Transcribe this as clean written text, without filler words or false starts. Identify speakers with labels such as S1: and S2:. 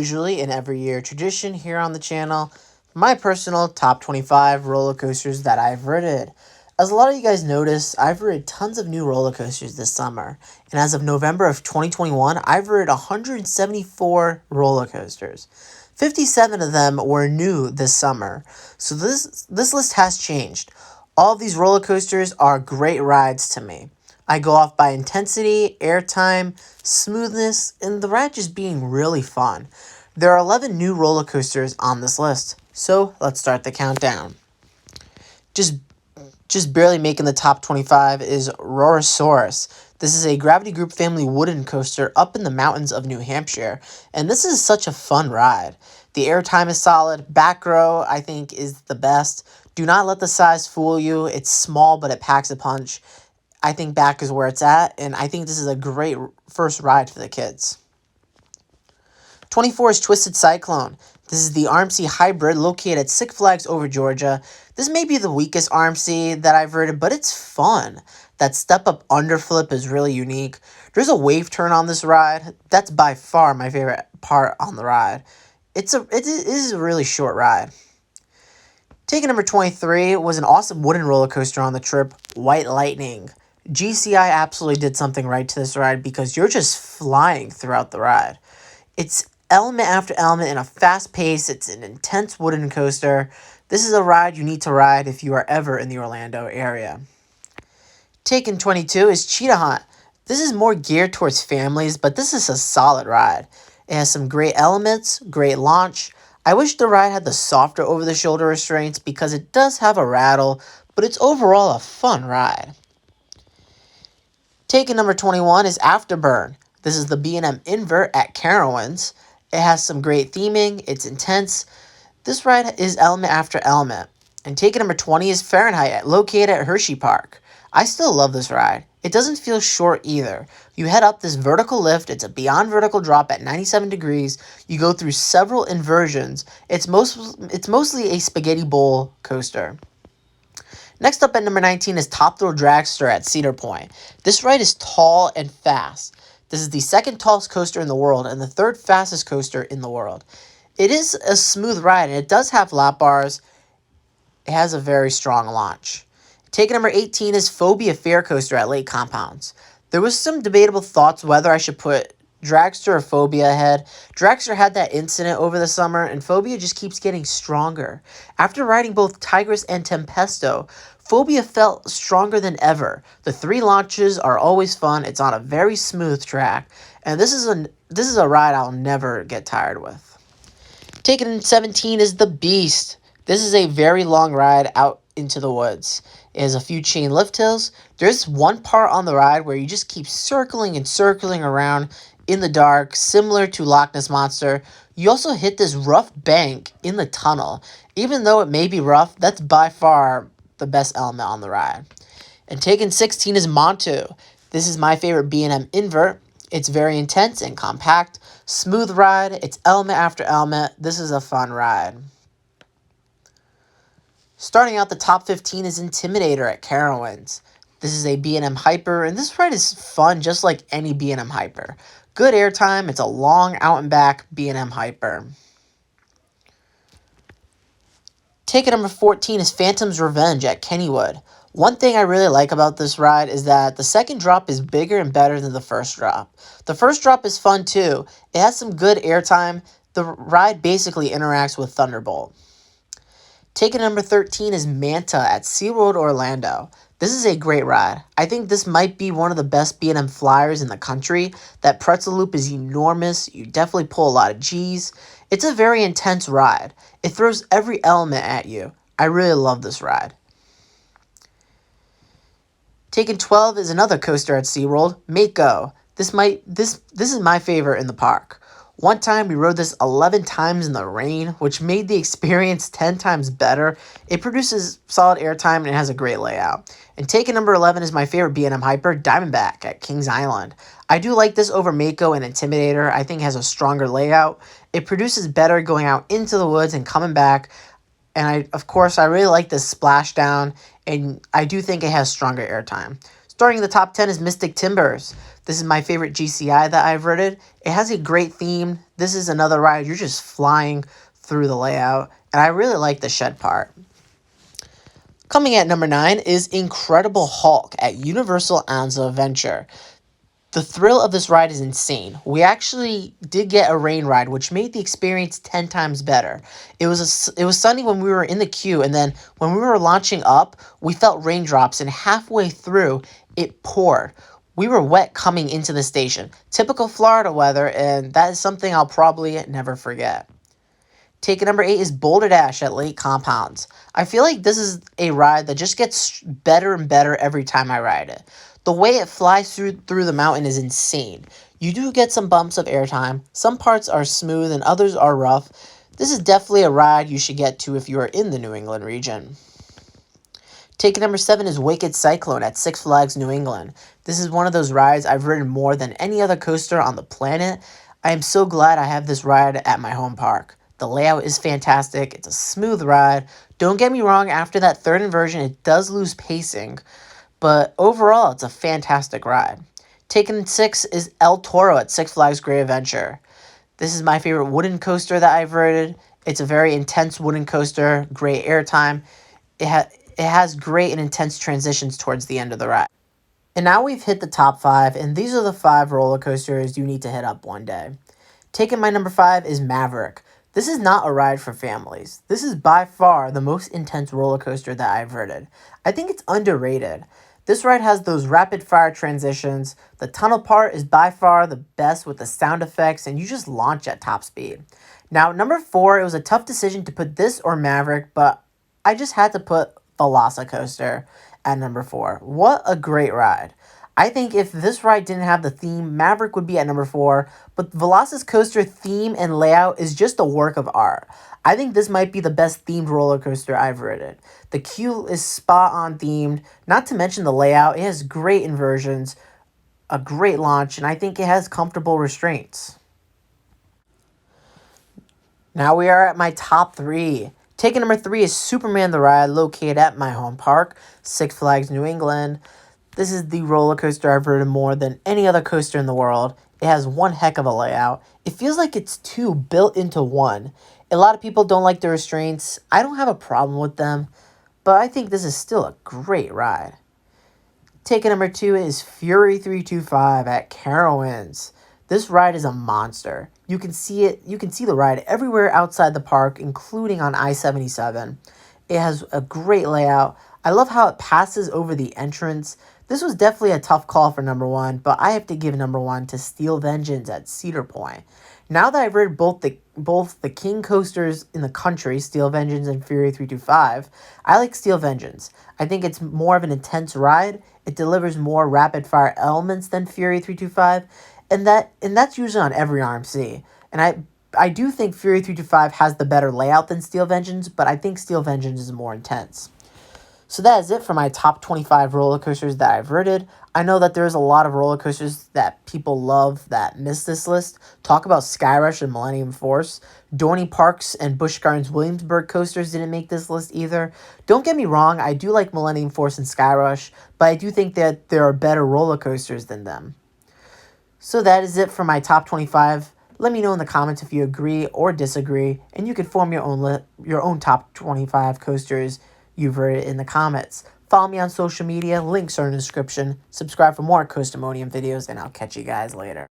S1: usually an every year tradition here on the channel, my personal top 25 roller coasters that I've ridden. As a lot of you guys noticed, I've ridden tons of new roller coasters this summer, and as of November of 2021, I've ridden 174 roller coasters. 57 of them were new this summer, so this list has changed. All of these roller coasters are great rides to me. I go off by intensity, airtime, smoothness, and the ride just being really fun. There are 11 new roller coasters on this list, so let's start the countdown. Just barely making the top 25 is Rorosaurus. This is a Gravity Group family wooden coaster up in the mountains of New Hampshire, and this is such a fun ride. The airtime is solid. Back row, I think, is the best. Do not let the size fool you. It's small, but it packs a punch. I think back is where it's at, and I think this is a great first ride for the kids. 24 is Twisted Cyclone. This is the RMC hybrid located at Six Flags Over Georgia. This may be the weakest RMC that I've ridden, but it's fun. That step-up underflip is really unique. There's a wave turn on this ride. That's by far my favorite part on the ride. It is a really short ride. Taking number 23 was an awesome wooden roller coaster on the trip, White Lightning. GCI absolutely did something right to this ride because you're just flying throughout the ride. It's element after element in a fast pace. It's an intense wooden coaster. This is a ride you need to ride if you are ever in the Orlando area. Taking 22 is Cheetah Hunt. This is more geared towards families, but this is a solid ride. It has some great elements, great launch. I wish the ride had the softer over-the-shoulder restraints because it does have a rattle, but it's overall a fun ride. Taking number 21 is Afterburn. This is the B&M invert at Carowinds. It has some great theming. It's intense. This ride is element after element. And taking number 20 is Fahrenheit, located at Hershey Park. I still love this ride. It doesn't feel short either. You head up this vertical lift. It's a beyond vertical drop at 97 degrees. You go through several inversions. It's mostly a spaghetti bowl coaster. Next up at number 19 is Top Thrill Dragster at Cedar Point. This ride is tall and fast. This is the second tallest coaster in the world and the third fastest coaster in the world. It is a smooth ride and it does have lap bars. It has a very strong launch. Taking number 18 is Phobia Fair Coaster at Lake Compounds. There was some debatable thoughts whether I should put Dragster or Phobia ahead. Dragster had that incident over the summer, and Phobia just keeps getting stronger. After riding both Tigris and Tempesto, Phobia felt stronger than ever. The 3 launches are always fun. It's on a very smooth track, and this is a ride I'll never get tired with. Taking in 17 is The Beast. This is a very long ride out into the woods. It has a few chain lift hills. There's one part on the ride where you just keep circling and circling around in the dark, similar to Loch Ness Monster. You also hit this rough bank in the tunnel. Even though it may be rough, that's by far the best element on the ride. And taking 16 is Montu. This is my favorite B&M invert. It's very intense and compact. Smooth ride. It's element after element. This is a fun ride. Starting out the top 15 is Intimidator at Carowinds. This is a B&M Hyper, and this ride is fun just like any B&M Hyper. Good airtime. It's a long out and back B&M Hyper. Ticket number 14 is Phantom's Revenge at Kennywood. One thing I really like about this ride is that the second drop is bigger and better than the first drop. The first drop is fun too. It has some good airtime. The ride basically interacts with Thunderbolt. Ticket number 13 is Manta at SeaWorld Orlando. This is a great ride. I think this might be one of the best B&M flyers in the country. That pretzel loop is enormous. You definitely pull a lot of G's. It's a very intense ride. It throws every element at you. I really love this ride. Taking 12 is another coaster at SeaWorld, Mako. This is my favorite in the park. One time we rode this 11 times in the rain, which made the experience 10 times better. It produces solid airtime and it has a great layout. And taking number 11 is my favorite B&M Hyper, Diamondback at Kings Island. I do like this over Mako and Intimidator. I think it has a stronger layout. It produces better going out into the woods and coming back. And I really like this splashdown, and I do think it has stronger airtime. Starting in the top 10 is Mystic Timbers. This is my favorite GCI that I've ridden. It has a great theme. This is another ride. You're just flying through the layout. And I really like the shed part. Coming at number 9 is Incredible Hulk at Universal Anza Adventure. The thrill of this ride is insane. We actually did get a rain ride, which made the experience 10 times better. It was sunny when we were in the queue, and then when we were launching up, we felt raindrops, and halfway through, it poured. We were wet coming into the station. Typical Florida weather, and that is something I'll probably never forget. Ticket number 8 is Boulder Dash at Lake Compounds. I feel like this is a ride that just gets better and better every time I ride it. The way it flies through the mountain is insane. You do get some bumps of airtime. Some parts are smooth and others are rough. This is definitely a ride you should get to if you are in the New England region. Ticket number 7 is Wicked Cyclone at Six Flags New England. This is one of those rides I've ridden more than any other coaster on the planet. I am so glad I have this ride at my home park. The layout is fantastic. It's a smooth ride. Don't get me wrong, after that third inversion, it does lose pacing. But overall, it's a fantastic ride. Taken 6 is El Toro at Six Flags Great Adventure. This is my favorite wooden coaster that I've ridden. It's a very intense wooden coaster, great airtime. It has great and intense transitions towards the end of the ride. And now we've hit the top 5, and these are the 5 roller coasters you need to hit up one day. Taking my number 5 is Maverick. This is not a ride for families. This is by far the most intense roller coaster that I've ridden. I think it's underrated. This ride has those rapid fire transitions. The tunnel part is by far the best with the sound effects, and you just launch at top speed. Now, number 4, it was a tough decision to put this or Maverick, but I just had to put Velocicoaster at number 4. What a great ride. I think if this ride didn't have the theme, Maverick would be at number 4, but Velocicoaster theme and layout is just a work of art. I think this might be the best themed roller coaster I've ridden. The queue is spot on themed, not to mention the layout. It has great inversions, a great launch, and I think it has comfortable restraints. Now we are at my top 3. Ticket number 3 is Superman the Ride, located at my home park, Six Flags New England. This is the roller coaster I've ridden more than any other coaster in the world. It has one heck of a layout. It feels like it's two built into one. A lot of people don't like the restraints. I don't have a problem with them, but I think this is still a great ride. Ticket number 2 is Fury 325 at Carowinds. This ride is a monster. You can see the ride everywhere outside the park, including on I-77. It has a great layout. I love how it passes over the entrance. This was definitely a tough call for number 1, but I have to give number 1 to Steel Vengeance at Cedar Point. Now that I've ridden both the king coasters in the country, Steel Vengeance and Fury 325, I like Steel Vengeance. I think it's more of an intense ride. It delivers more rapid fire elements than Fury 325, and that's usually on every RMC. And I do think Fury 325 has the better layout than Steel Vengeance, but I think Steel Vengeance is more intense. So that is it for my top 25 roller coasters that I've ridden. I know that there's a lot of roller coasters that people love that miss this list. Talk about Skyrush and Millennium Force. Dorney Parks and Busch Gardens Williamsburg coasters didn't make this list either. Don't get me wrong, I do like Millennium Force and Skyrush, but I do think that there are better roller coasters than them. So that is it for my top 25. Let me know in the comments if you agree or disagree, and you can form your own top 25 coasters you've ridden in the comments. Follow me on social media, links are in the description. Subscribe for more Coastamonium videos, and I'll catch you guys later.